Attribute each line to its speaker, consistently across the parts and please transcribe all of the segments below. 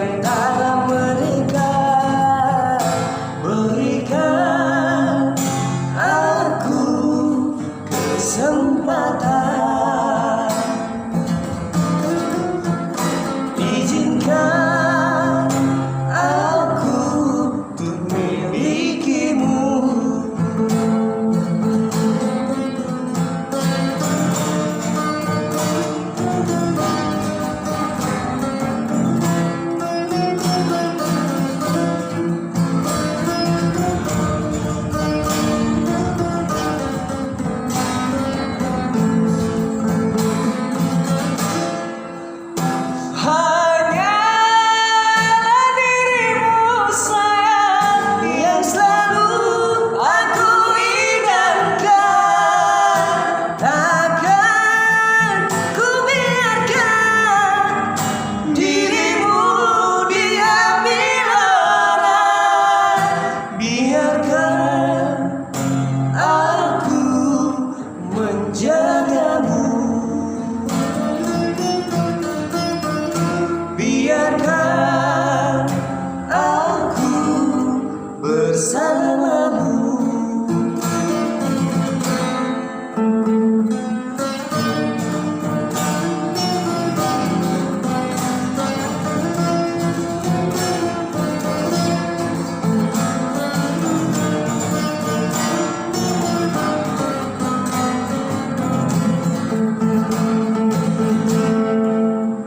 Speaker 1: antara mereka. Berikan aku kesempatan, izinkan aku untuk milikimu. Hanya dirimu sayang yang selalu aku idamkan. Takkan ku biarkan dirimu diambil orang. Biarkan aku menjagamu. Biarkan aku bersamamu.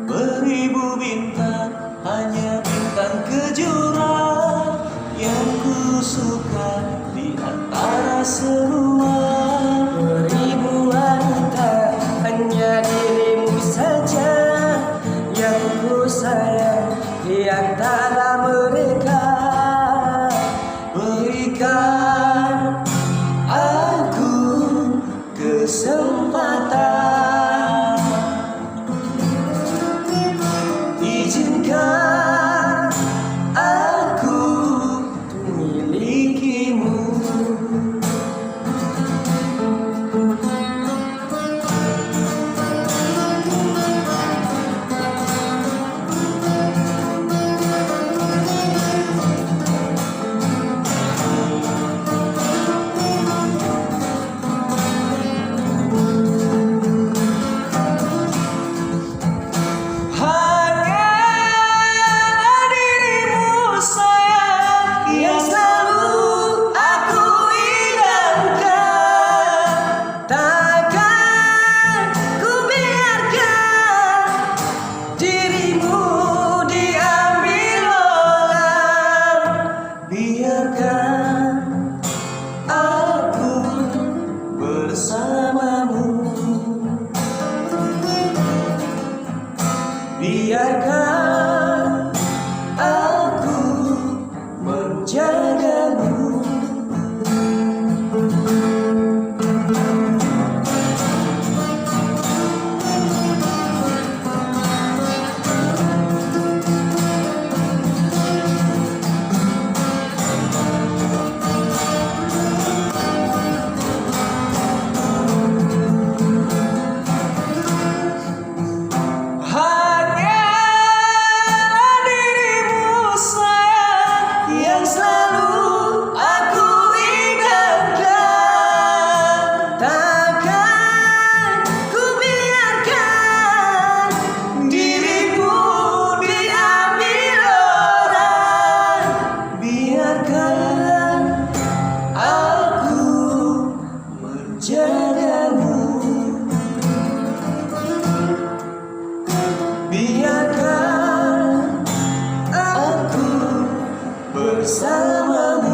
Speaker 1: Beribu bintang, hanya bintang kejora yang ku suka di antara semua. Beribu wanita, hanya dirimu saja yang ku sayang di antara mereka. Berikan aku kesempatan, izinkan aku milikimu. Hanya dirimu sayang yang selalu aku idamkan. Takkan ku biarkan dirimu diambil orang. Biarkan aku bersamamu. Biarkan aku menjagamu. Hanya dirimu sayang yang selalu aku idamkan. Takkan ku biarkan dirimu diambil orang. Biarkan aku menjagamu. Biarkan aku bersamamu.